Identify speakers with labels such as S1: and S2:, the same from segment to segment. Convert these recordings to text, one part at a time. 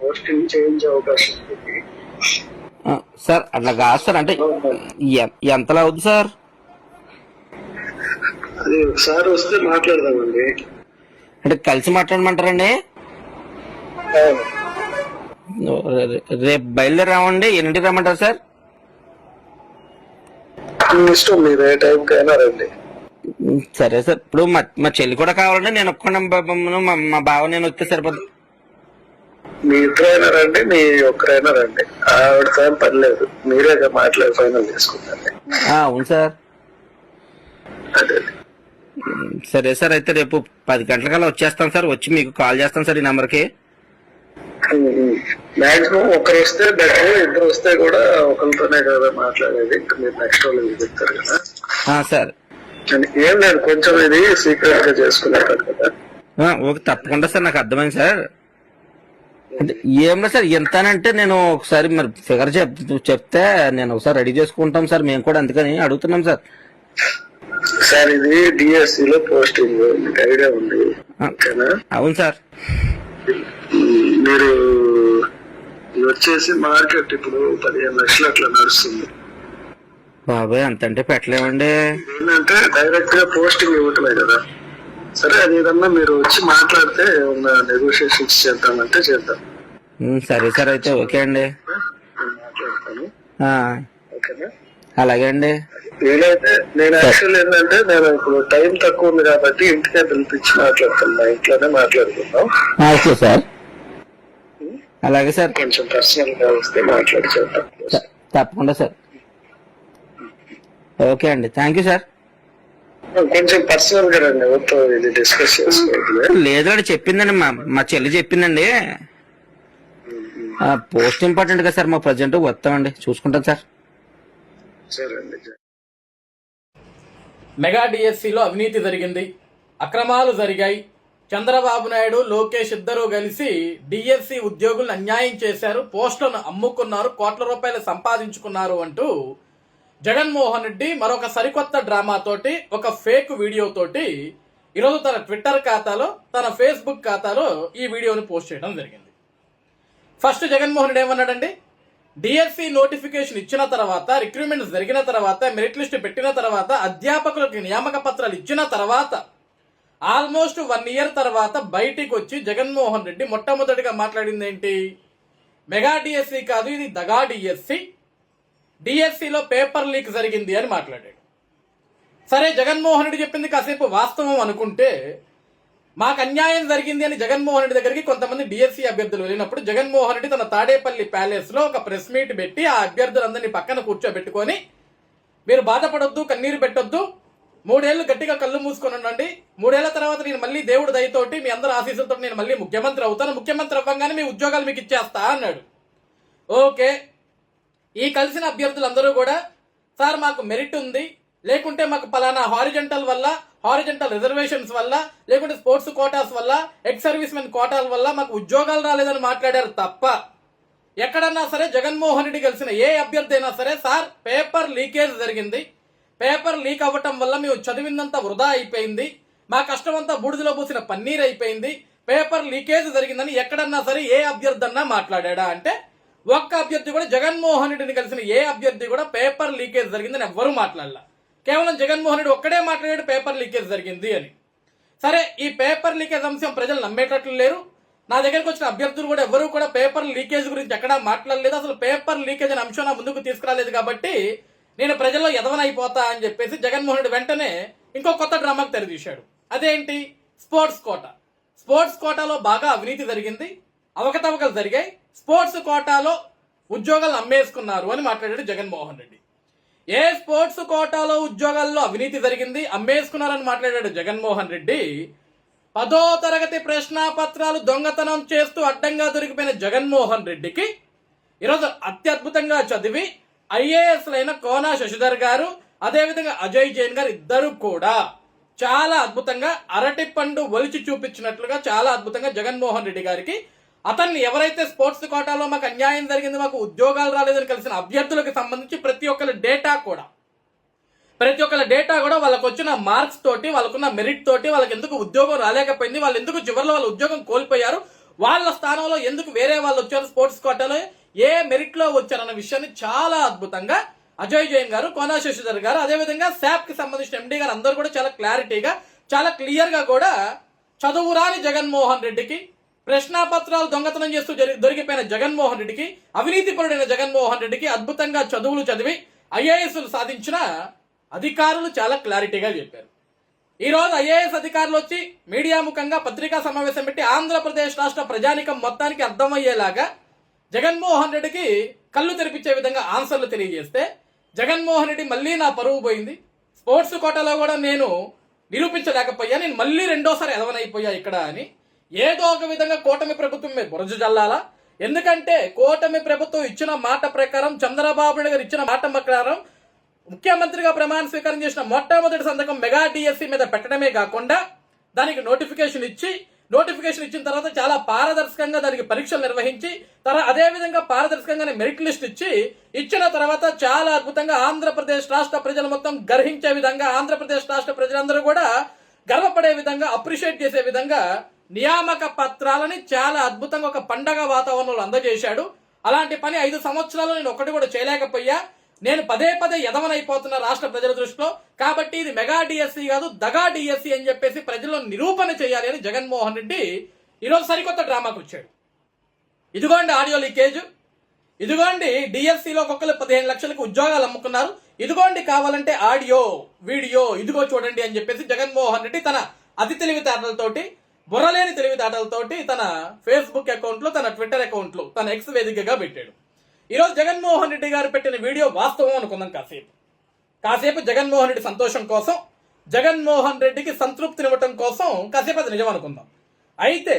S1: Posting చేయించే అవకాశం ఉంది.
S2: సార్ అట్లా కాదు సార్, అంటే ఎంతలా అవుద్ది సార్?
S1: అది ఒకసారి వస్తే మాట్లాడదామండి.
S2: అంటే కలిసి మాట్లాడమంటారండి? రేపు బయలుదేరామండి. ఎన్నింటికి రమ్మంటారు సార్?
S1: ఇష్టం, మీరు ఏ టైంకి అయినా రండి.
S2: సరే సార్. ఇప్పుడు మా చెల్లి కూడా కావాలండి. నేను ఒక్కడే, మా బావ నేను వస్తే సరిపోతుంది.
S1: మీ ఇద్దరైనా రండి, మీ ఒక్కరైనా రండి. ఆవిడతో ఏం పని లేదు, మీరే మాట్లాడి ఫైనల్ చేసుకుంటారు.
S2: అవును సార్.
S1: అదే.
S2: సరే సార్, అయితే రేపు 10 గంటలకల్లా వచ్చేస్తాం సార్. వచ్చి మీకు కాల్ చేస్తాం సార్ ఈ నెంబర్కి. మాక్సిమం ఒకరు వస్తే బెటర్, ఇద్దరు వస్తే కూడా ఒకరితోనే కదా మాట్లాడేది. ఇంకా మీరు నెక్స్ట్ వాళ్ళకి చెప్తారు కదా సార్.
S1: ఏం లేదు, కొంచెం ఇది సీక్రెట్ గా చేసుకునేటారు కదా.
S2: ఓకే, తప్పకుండా సార్. నాకు అర్థమైంది సార్. అంటే ఏం లేదు సార్, ఎంతనంటే నేను ఒకసారి మరి ఫిగర్ చెప్తే నేను ఒకసారి రెడీ చేసుకుంటాం సార్. మేము కూడా అందుకని అడుగుతున్నాం సార్.
S1: సార్ ఇది డిఎస్సి లో పోస్టింగ్, మీకు ఐడియా ఉంది?
S2: అవును సార్.
S1: మీరు వచ్చేసి మార్కెట్ ఇప్పుడు 15 లక్షలు అట్లా నడుస్తుంది.
S2: బాబాయ్ అంతంటే పెట్టలేమండి.
S1: ఏంటంటే డైరెక్ట్ గా పోస్టింగ్ ఇవ్వటమే కదా. సరే, అది ఏదన్నా మీరు వచ్చి మాట్లాడితే ఏమన్నా నెగోషియేషన్స్ చేద్దామంటే చేద్దాం.
S2: సరే సార్, అయితే ఓకే అండి.
S1: మాట్లాడతాను. ఓకేనా?
S2: అలాగే అండి.
S1: వీలైతే నేను యాక్చువల్ ఏంటంటే నేను ఇప్పుడు టైం తక్కువ ఉంది కాబట్టి ఇంటికే పిలిపించి మాట్లాడతాను. మా ఇంట్లోనే మాట్లాడుకుందాం.
S2: Okay sir. అలాగే సార్.
S1: కొంచెం పర్సనల్ గా వస్తే మాట్లాడి చేద్దాం.
S2: తప్పకుండా సార్. ఓకే అండి, థ్యాంక్ యూ సార్.
S1: కొంచెం పర్సనల్ గా రండి, ఎవరితో ఇది డిస్కస్ చేసుకోవాలి.
S2: లేదండి, చెప్పిందండి మా చెల్లి చెప్పిందండి. పోస్ట్ ఇంపార్టెంట్ కదా సార్, మా ప్రజెంట్ వస్తామండి, చూసుకుంటాం సార్.
S1: సరే అండి.
S3: మెగా డిఎస్సిలో అవినీతి జరిగింది, అక్రమాలు జరిగాయి, చంద్రబాబు నాయుడు లోకేష్ ఇద్దరూ కలిసి డిఎస్సి ఉద్యోగులను అన్యాయం చేశారు, పోస్టులను అమ్ముకున్నారు, కోట్ల రూపాయలు సంపాదించుకున్నారు అంటూ జగన్మోహన్ రెడ్డి మరొక సరికొత్త డ్రామాతోటి, ఒక ఫేక్ వీడియోతోటి ఈరోజు తన ట్విట్టర్ ఖాతాలో, తన ఫేస్బుక్ ఖాతాలో ఈ వీడియోని పోస్ట్ చేయడం జరిగింది. ఫస్ట్ జగన్మోహన్ రెడ్డి ఏమన్నాడండి? డిఎస్సి నోటిఫికేషన్ ఇచ్చిన తర్వాత, రిక్రూట్మెంట్ జరిగిన తర్వాత, మెరిట్ లిస్ట్ పెట్టిన తర్వాత, అధ్యాపకులకు నియామక పత్రాలు ఇచ్చిన తర్వాత, ఆల్మోస్ట్ 1 ఇయర్ తర్వాత బయటికి వచ్చి జగన్మోహన్ రెడ్డి మొట్టమొదటిగా మాట్లాడింది ఏంటి? మెగా డిఎస్సి కాదు, ఇది దగా డిఎస్సి, డిఎస్సిలో పేపర్ లీక్ జరిగింది అని మాట్లాడాడు. సరే, జగన్మోహన్ రెడ్డి చెప్పింది కాసేపు వాస్తవం అనుకుంటే, మాకు అన్యాయం జరిగింది అని జగన్మోహన్ రెడ్డి దగ్గరికి కొంతమంది డిఎస్సి అభ్యర్థులు వెళ్ళినప్పుడు జగన్మోహన్ రెడ్డి తన తాడేపల్లి ప్యాలెస్ లో ఒక ప్రెస్ మీట్ పెట్టి ఆ అభ్యర్థులందరినీ పక్కన కూర్చోబెట్టుకొని, మీరు బాధపడొద్దు, కన్నీరు పెట్టొద్దు, 3 ఏళ్లు గట్టిగా కళ్ళు మూసుకొని ఉండండి, 3 ఏళ్ల తర్వాత నేను మళ్ళీ దేవుడి దయతోటి మీ అందరి ఆశీస్సులతో నేను మళ్ళీ ముఖ్యమంత్రి అవుతాను, ముఖ్యమంత్రి అవ్వగానే మీ ఉద్యోగాలు మీకు ఇచ్చేస్తా అన్నాడు. ఓకే, ఈ కలిసిన అభ్యర్థులందరూ కూడా, సార్ మాకు మెరిట్ ఉంది, లేకుంటే మాకు పలానా హారిజెంటల్ వల్ల, హారిజెంటల్ రిజర్వేషన్స్ వల్ల, లేకుంటే స్పోర్ట్స్ కోటాస్ వల్ల, ఎక్స్ సర్వీస్ మెన్ కోటాల వల్ల మాకు ఉద్యోగాలు రాలేదని మాట్లాడారు తప్ప, ఎక్కడన్నా సరే జగన్మోహన్ రెడ్డి కలిసిన ఏ అభ్యర్థి అయినా సరే, సార్ పేపర్ లీకేజ్ జరిగింది, పేపర్ లీక్ అవ్వటం వల్ల మేము చదివిందంతా వృధా అయిపోయింది, మా కష్టమంతా బూడిదలో పూసిన పన్నీర్ అయిపోయింది, పేపర్ లీకేజ్ జరిగిందని ఎక్కడన్నా సరే ఏ అభ్యర్థి అన్నా మాట్లాడా అంటే, ఒక్క అభ్యర్థి కూడా, జగన్మోహన్ రెడ్డిని కలిసిన ఏ అభ్యర్థి కూడా పేపర్ లీకేజ్ జరిగిందని ఎవ్వరూ మాట్లాడలా. కేవలం జగన్మోహన్ రెడ్డి ఒక్కడే మాట్లాడాడు పేపర్ లీకేజ్ జరిగింది అని. సరే, ఈ పేపర్ లీకేజ్ అంశం ప్రజలు నమ్మేటట్లు లేరు. నా దగ్గరకు వచ్చిన అభ్యర్థులు కూడా ఎవరు కూడా పేపర్ లీకేజ్ గురించి ఎక్కడా మాట్లాడలేదు, అసలు పేపర్ లీకేజ్ అనే అంశం నా ముందుకు తీసుకురాలేదు, కాబట్టి నేను ప్రజల్లో ఎదవనైపోతా అని చెప్పేసి జగన్మోహన్ రెడ్డి వెంటనే ఇంకో కొత్త డ్రామాకు తెరదీశాడు. అదేంటి? Sports quota. స్పోర్ట్స్ కోటాలో బాగా అవినీతి జరిగింది, అవకతవకలు జరిగాయి, స్పోర్ట్స్ కోటాలో ఉద్యోగాలు అమ్మేసుకున్నారు అని మాట్లాడాడు జగన్మోహన్ రెడ్డి. ఏ స్పోర్ట్స్ కోటాలో ఉద్యోగాల్లో అవినీతి జరిగింది, అమ్మేసుకున్నారని మాట్లాడాడు జగన్మోహన్ రెడ్డి. 10వ తరగతి ప్రశ్నాపత్రాలు దొంగతనం చేస్తూ అడ్డంగా దొరికిపోయిన జగన్మోహన్ రెడ్డికి ఈరోజు అత్యద్భుతంగా చదివి ఐఏఎస్లైన కోనా శశిధర్ గారు, అదేవిధంగా అజయ్ జైన్ గారు ఇద్దరు కూడా చాలా అద్భుతంగా అరటి పండు ఒలిచి చూపించినట్లుగా చాలా అద్భుతంగా జగన్మోహన్ రెడ్డి గారికి, అతన్ని ఎవరైతే స్పోర్ట్స్ కోటాలో మాకు అన్యాయం జరిగింది, మాకు ఉద్యోగాలు రాలేదని కలిసిన అభ్యర్థులకు సంబంధించి ప్రతి ఒక్కరి డేటా కూడా వాళ్ళకు వచ్చిన మార్క్స్ తోటి, వాళ్ళకున్న మెరిట్ తోటి, వాళ్ళకి ఎందుకు ఉద్యోగం రాలేకపోయింది, వాళ్ళు ఎందుకు చివరిలో వాళ్ళ ఉద్యోగం కోల్పోయారు, వాళ్ళ స్థానంలో ఎందుకు వేరే వాళ్ళు వచ్చారు, స్పోర్ట్స్ కోటాలో ఏ మెరిట్ లో వచ్చారన్న విషయాన్ని చాలా అద్భుతంగా అజయ్ జైన్ గారు, కోనా శశిధర్ గారు, అదేవిధంగా శాప్ కి సంబంధించిన ఎండి గారు అందరూ కూడా చాలా క్లారిటీగా, చాలా క్లియర్ గా కూడా చదువురాని జగన్మోహన్ రెడ్డికి, ప్రశ్నాపత్రాలు దొంగతనం చేస్తూ దొరికిపోయిన జగన్మోహన్ రెడ్డికి, అవినీతిపరుడైన జగన్మోహన్ రెడ్డికి అద్భుతంగా చదువులు చదివి ఐఏఎస్లు సాధించిన అధికారులు చాలా క్లారిటీగా చెప్పారు. ఈ రోజు ఐఏఎస్ అధికారులు వచ్చి మీడియా ముఖంగా పత్రికా సమావేశం పెట్టి ఆంధ్రప్రదేశ్ రాష్ట్ర ప్రజానికం మొత్తానికి అర్థమయ్యేలాగా జగన్మోహన్ రెడ్డికి కళ్ళు తెరిపించే విధంగా ఆన్సర్లు తెలియజేస్తే, జగన్మోహన్ రెడ్డి మళ్ళీ నా పరువు పోయింది, స్పోర్ట్స్ కోటాలో కూడా నేను నిరూపించలేకపోయా, నేను మళ్ళీ రెండోసారి ఎదవనైపోయా ఇక్కడ అని ఏదో ఒక విధంగా కూటమి ప్రభుత్వం మీద బురజు జల్లాలా. ఎందుకంటే కూటమి ప్రభుత్వం ఇచ్చిన మాట ప్రకారం, చంద్రబాబు నాయుడు గారు ఇచ్చిన మాట ప్రకారం ముఖ్యమంత్రిగా ప్రమాణ స్వీకారం చేసిన మొట్టమొదటి సంతకం మెగా డిఎస్సి మీద పెట్టడమే కాకుండా దానికి నోటిఫికేషన్ ఇచ్చిన తర్వాత చాలా పారదర్శకంగా దానికి పరీక్షలు నిర్వహించి అదే విధంగా పారదర్శకంగానే మెరిట్ లిస్ట్ ఇచ్చిన తర్వాత చాలా అద్భుతంగా ఆంధ్రప్రదేశ్ రాష్ట్ర ప్రజలు మొత్తం గర్హించే విధంగా, ఆంధ్రప్రదేశ్ రాష్ట్ర ప్రజలందరూ కూడా గర్వపడే విధంగా, అప్రిషియేట్ చేసే విధంగా నియామక పత్రాలని చాలా అద్భుతంగా ఒక పండగ వాతావరణంలో అందజేశాడు. అలాంటి పని 5 సంవత్సరాలు నేను ఒకటి కూడా చేయలేకపోయా. నేను పదే ఎదవనైపోతున్నా రాష్ట్ర ప్రజల దృష్టిలో. కాబట్టి ఇది మెగా డిఎస్సి కాదు, దగా డిఎస్సి అని చెప్పేసి ప్రజల్లో నిరూపణ చేయాలి అని జగన్మోహన్ రెడ్డి ఈరోజు సరికొత్త డ్రామాకు వచ్చాడు. ఇదిగోండి ఆడియో లీకేజ్, ఇదిగోండి డిఎస్సిలో ఒక్కొక్కరు 15 లక్షలకు ఉద్యోగాలు అమ్ముకున్నారు, ఇదిగోండి కావాలంటే ఆడియో వీడియో ఇదిగో చూడండి అని చెప్పేసి జగన్మోహన్ రెడ్డి తన అతి తెలివితేటలతోటి, బుర్రలేని తెలివితేటలతోటి తన ఫేస్బుక్ అకౌంట్లో, తన ట్విట్టర్ అకౌంట్లో, తన ఎక్స్ వేదికగా పెట్టాడు. ఈరోజు జగన్మోహన్ రెడ్డి గారు పెట్టిన వీడియో వాస్తవం అనుకుందాం. కాసేపు జగన్మోహన్ రెడ్డి సంతోషం కోసం, జగన్మోహన్ రెడ్డికి సంతృప్తినివ్వటం కోసం కాసేపు అది నిజం అనుకుందాం. అయితే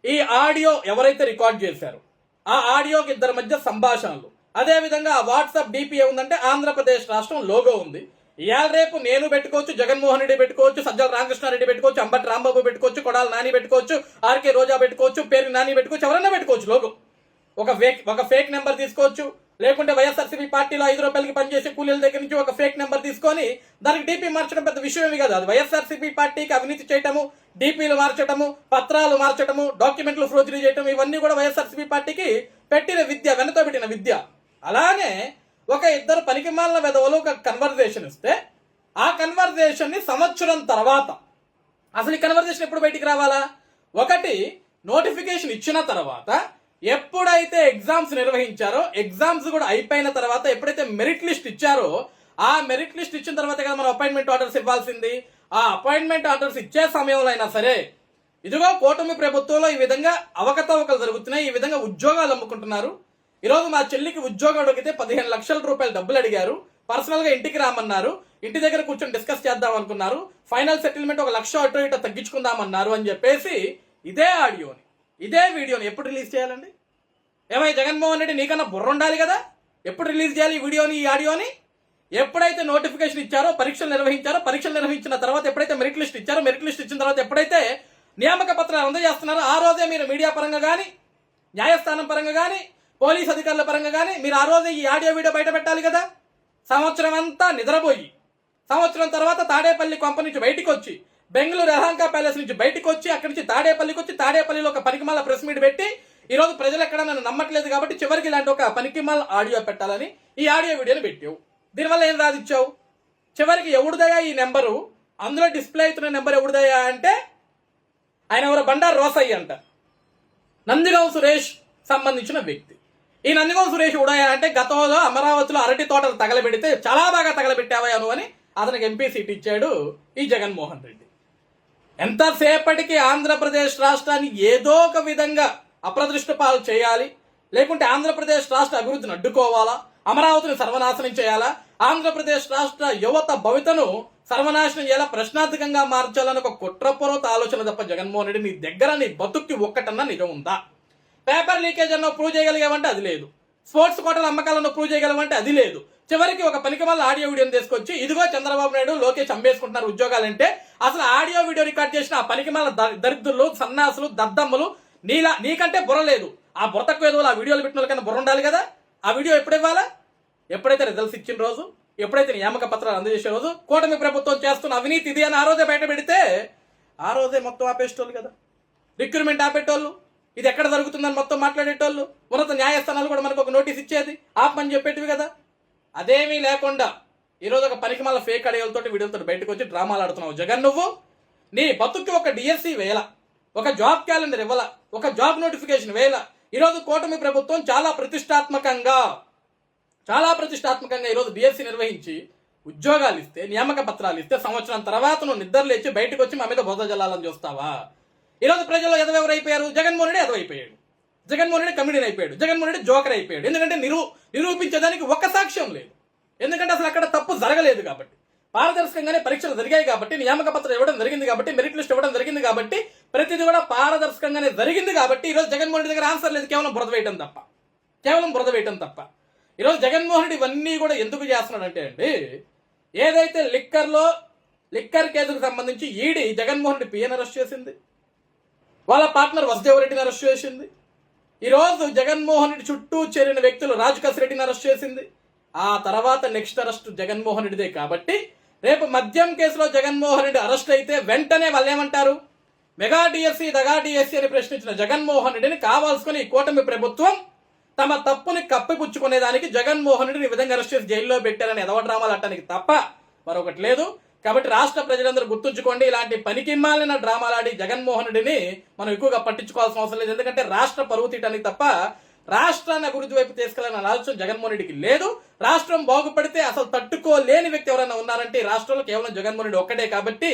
S3: ఈ ఆడియో ఎవరైతే రికార్డ్ చేశారో ఆ ఆడియోకి 2 మధ్య సంభాషణలు, అదేవిధంగా ఆ వాట్సాప్ డిపిఏ ఉందంటే ఆంధ్రప్రదేశ్ రాష్ట్రం లోగో ఉంది. ఇవాళ రేపు నేను పెట్టుకోవచ్చు, జగన్మోహన్ రెడ్డి పెట్టుకోవచ్చు, సజ్జల రామకృష్ణారెడ్డి పెట్టుకోవచ్చు, అంబటి రాంబాబు పెట్టుకోవచ్చు, కొడాల నాని పెట్టుకోవచ్చు, ఆర్కే రోజా పెట్టుకోవచ్చు, పేరు నాని పెట్టుకోవచ్చు, ఎవరైనా పెట్టుకోవచ్చు లోగో. ఒక ఫేక్ నెంబర్ తీసుకోవచ్చు, లేకుంటే వైఎస్ఆర్సీపీ పార్టీలో 5 రూపాయలకి పనిచేసే కూలీల దగ్గర నుంచి ఒక ఫేక్ నెంబర్ తీసుకొని దానికి డీపీ మార్చడం పెద్ద విషయమేమి కాదు. అది వైఎస్ఆర్సీపీ పార్టీకి అవినీతి చేయటము, డీపీలు మార్చటము, పత్రాలు మార్చటము, డాక్యుమెంట్లు ఫోర్జరీ చేయటం, ఇవన్నీ కూడా వైఎస్ఆర్సీపీ పార్టీకి పెట్టిన విద్య, వెనతో పెట్టిన విద్య. అలానే ఒక 2 పనికిమాలిన వెధవలు ఒక కన్వర్జేషన్ ఇస్తే ఆ కన్వర్జేషన్ ని సంవత్సరం తర్వాత, అసలు ఈ కన్వర్జేషన్ ఎప్పుడు బయటికి రావాలా? ఒకటి నోటిఫికేషన్ ఇచ్చిన తర్వాత, ఎప్పుడైతే ఎగ్జామ్స్ నిర్వహించారో ఎగ్జామ్స్ కూడా అయిపోయిన తర్వాత, ఎప్పుడైతే మెరిట్ లిస్ట్ ఇచ్చారో ఆ మెరిట్ లిస్ట్ ఇచ్చిన తర్వాత కదా మనం అపాయింట్మెంట్ ఆర్డర్స్ ఇవ్వాల్సింది. ఆ అపాయింట్మెంట్ ఆర్డర్స్ ఇచ్చే సమయంలో అయినా సరే ఇదిగో కూటమి ప్రభుత్వంలో ఈ విధంగా అవకతవకలు జరుగుతున్నాయి, ఈ విధంగా ఉద్యోగాలు అమ్ముకుంటున్నారు. ఈరోజు మా చెల్లికి ఉద్యోగం అడిగితే 15 లక్షల రూపాయలు డబ్బులు అడిగారు, పర్సనల్ గా ఇంటికి రామన్నారు, ఇంటి దగ్గర కూర్చొని డిస్కస్ చేద్దాం అనుకున్నారు, ఫైనల్ సెటిల్మెంట్ 1 లక్ష అటు ఇటు తగ్గించుకుందామన్నారు అని చెప్పేసి ఇదే ఆడియోని, ఇదే వీడియోని ఎప్పుడు రిలీజ్ చేయాలండి? ఏమై జగన్మోహన్ రెడ్డి, నీకన్నా బుర్ర ఉండాలి కదా, ఎప్పుడు రిలీజ్ చేయాలి ఈ వీడియోని, ఈ ఆడియోని? ఎప్పుడైతే నోటిఫికేషన్ ఇచ్చారో, పరీక్షలు నిర్వహించిన తర్వాత, ఎప్పుడైతే మెరిట్ లిస్ట్ ఇచ్చారో, మెరిట్ లిస్ట్ ఇచ్చిన తర్వాత ఎప్పుడైతే నియామక పత్రాలు అందజేస్తున్నారో ఆ రోజే మీరు మీడియా పరంగా కానీ, న్యాయస్థానం పరంగా కానీ, పోలీస్ అధికారుల పరంగా కానీ మీరు ఆ రోజే ఈ ఆడియో వీడియో బయట పెట్టాలి కదా. సంవత్సరం అంతా నిద్రపోయి, సంవత్సరం తర్వాత తాడేపల్లి కొంప నుంచి బయటికి వచ్చి, బెంగళూరు యలహంక ప్యాలెస్ నుంచి బయటకు వచ్చి, అక్కడి నుంచి తాడేపల్లికి వచ్చి, తాడేపల్లిలో ఒక పనికిమాల ప్రెస్ మీట్ పెట్టి, ఈ రోజు ప్రజలు ఎక్కడ నన్ను నమ్మట్లేదు కాబట్టి చివరికి ఇలాంటి ఒక పనికిమాల ఆడియో పెట్టాలని ఈ ఆడియో వీడియోని పెట్టావు. దీనివల్ల ఏం రాదిచ్చావు? చివరికి ఎవరిదయా ఈ నెంబరు, అందులో డిస్ప్లే అవుతున్న నెంబర్ ఎవరిదయా అంటే ఆయన ఎవరో బండారు రోసయ్య అంట, నందిగాం సురేష్ సంబంధించిన వ్యక్తి. ఈ నందిగాం సురేష్ ఉడయ అంటే గతంలో అమరావతిలో అరటి తోటలు తగలబెడితే చాలా బాగా తగలబెట్టావా నువ్వు అని అతనికి ఎంపీ సీట్ ఇచ్చాడు ఈ జగన్మోహన్ రెడ్డి. ఎంతసేపటికి ఆంధ్రప్రదేశ్ రాష్ట్రాన్ని ఏదో ఒక విధంగా అప్రదృష్ట పాలు చేయాలి, లేకుంటే ఆంధ్రప్రదేశ్ రాష్ట్ర అభివృద్ధిని అడ్డుకోవాలా, అమరావతిని సర్వనాశనం చేయాలా, ఆంధ్రప్రదేశ్ రాష్ట్ర యువత భవితను సర్వనాశనం చేయాలా, ప్రశ్నార్థకంగా మార్చాలని ఒక కుట్రపూర్వక ఆలోచన తప్ప జగన్మోహన్ రెడ్డి నీ దగ్గర నీ బతుక్కి ఒక్కటన్నా నిజం ఉందా? పేపర్ లీకేజ్ అన్న ప్రూవ్ చేయగలిగామంటే అది లేదు, స్పోర్ట్స్ కోటల అమ్మకాలను ప్రూవ్ చేయగలమంటే అది లేదు. చివరికి ఒక పనికిమాల ఆడియో వీడియోని తీసుకొచ్చి ఇదిగో చంద్రబాబు నాయుడు లోకేష్ అమ్మేసుకుంటున్నారు ఉద్యోగాలంటే, అసలు ఆడియో వీడియో రికార్డ్ చేసిన ఆ పనికిమాల దరిద్రులు, సన్నాసులు, దద్దమ్మలు, నీకంటే బుర్ర లేదు. ఆ బుర్ర తక్కువ ఏదో ఆ వీడియోలు పెట్టిన వాళ్ళకన్నా బుర్ర ఉండాలి కదా. ఆ వీడియో ఎప్పుడు ఇవ్వాలా? ఎప్పుడైతే రిజల్ట్స్ ఇచ్చిన రోజు, ఎప్పుడైతే నియామక పత్రాలు అందజేసే రోజు, కూటమి ప్రభుత్వం చేస్తున్న అవినీతి ఇది అని ఆ రోజే బయట పెడితే ఆ రోజే మొత్తం ఆపేసేటోళ్ళు కదా, రిక్రూట్మెంట్ ఆపేటోళ్ళు. ఇది ఎక్కడ జరుగుతుందని మొత్తం మాట్లాడేటోళ్ళు, ఉన్నత న్యాయస్థానాలు కూడా మనకు ఒక నోటీస్ ఇచ్చేది ఆపమని చెప్పేటివి కదా. అదేమీ లేకుండా ఈరోజు ఒక పనికిమాల ఫేక్ అడిగలతోటి వీడియోలతో బయటకు వచ్చి డ్రామాలు ఆడుతున్నావు జగన్. నువ్వు నీ బతుక్కి ఒక డిఎస్సి వేయాల, ఒక జాబ్ క్యాలెండర్ ఇవ్వాల, ఒక జాబ్ నోటిఫికేషన్ వేయాల. ఈరోజు కూటమి ప్రభుత్వం చాలా ప్రతిష్టాత్మకంగా ఈరోజు డిఎస్సి నిర్వహించి ఉద్యోగాలు ఇస్తే, నియామక పత్రాలు ఇస్తే, సంవత్సరం తర్వాత నువ్వు నిద్ర లేచి బయటకు వచ్చి మా మీద బోధ జల్లాలని చూస్తావా? ఈరోజు ప్రజల్లో ఎదవెవరైపోయారు? జగన్మోహన్ రెడ్డి ఎదవైపోయాడు, జగన్మోహన్ రెడ్డి కమిడీని అయిపోయాడు, జగన్మోహన్ రెడ్డి జోకర్ అయిపోయాడు. ఎందుకంటే నిరూపించేదానికి ఒక్క సాక్ష్యం లేదు. ఎందుకంటే అసలు అక్కడ తప్పు జరగలేదు కాబట్టి, పారదర్శకంగానే పరీక్షలు జరిగాయి కాబట్టి, నియామక పత్రం ఇవ్వడం జరిగింది కాబట్టి, మెరిట్ లిస్ట్ ఇవ్వడం జరిగింది కాబట్టి, ప్రతిదీ కూడా పారదర్శకంగానే జరిగింది కాబట్టి ఈరోజు జగన్మోహన్ రెడ్డి దగ్గర ఆన్సర్ లేదు, కేవలం బురద వేయటం తప్ప. ఈరోజు జగన్మోహన్ రెడ్డి ఇవన్నీ కూడా ఎందుకు చేస్తున్నాడంటే అండి, ఏదైతే లిక్కర్ కేసుకు సంబంధించి ED Jaganmohan Reddy PN arrest చేసింది, వాళ్ళ పార్ట్నర్ వసుదేవరెడ్డిని అరెస్ట్ చేసింది, ఈరోజు జగన్మోహన్ రెడ్డి చుట్టూ చేరిన వ్యక్తులు రాజకేశ్ రెడ్డిని అరెస్ట్ చేసింది. ఆ తర్వాత నెక్స్ట్ అరెస్ట్ జగన్మోహన్ రెడ్డిదే కాబట్టి రేపు మద్యం కేసులో జగన్మోహన్ రెడ్డి అరెస్ట్ అయితే వెంటనే వాళ్ళు ఏమంటారు? మెగా డిఎస్సి దగా డిఎస్సి అని ప్రశ్నించిన జగన్మోహన్ రెడ్డిని కావాల్సుకుని ఈ కూటమి ప్రభుత్వం తమ తప్పుని కప్పిపుచ్చుకునేదానికి జగన్మోహన్ రెడ్డిని ఈ విధంగా అరెస్ట్ చేసి జైల్లో పెట్టారని ఎదవ డ్రామాలు ఆడటానికి తప్ప మరొకటి లేదు. కాబట్టి రాష్ట్ర ప్రజలందరూ గుర్తుంచుకోండి, ఇలాంటి పనికిమాలిన డ్రామాలాడి జగన్మోహన్ రెడ్డిని మనం ఎక్కువగా పట్టించుకోవాల్సిన అవసరం లేదు. ఎందుకంటే రాష్ట్ర పరువు తీయడానికి తప్ప రాష్ట్రాన్ని అభివృద్ధి వైపు తీసుకెళ్లాలన్న ఆలోచన జగన్మోహన్ రెడ్డికి లేదు. రాష్ట్రం బాగుపడితే అసలు తట్టుకోలేని వ్యక్తి ఎవరైనా ఉన్నారంటే ఈ రాష్ట్రంలో కేవలం జగన్మోహన్ రెడ్డి ఒక్కటే. కాబట్టి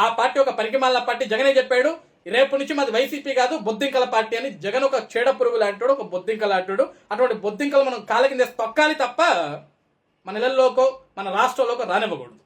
S3: ఆ పార్టీ ఒక పనికిమాలిన పార్టీ. జగనే చెప్పాడు, రేపు నుంచి మాది వైసీపీ కాదు బొద్దింకల పార్టీ అని. జగన్ ఒక చీడ పురుగు లాంటాడు, ఒక బొద్దింక లాంటాడు. అటువంటి బొద్దింకలు మనం కాళ్ళ కింద తొక్కాలి తప్ప మన ఇళ్లలోకో మన రాష్ట్రంలోకో రానివ్వకూడదు.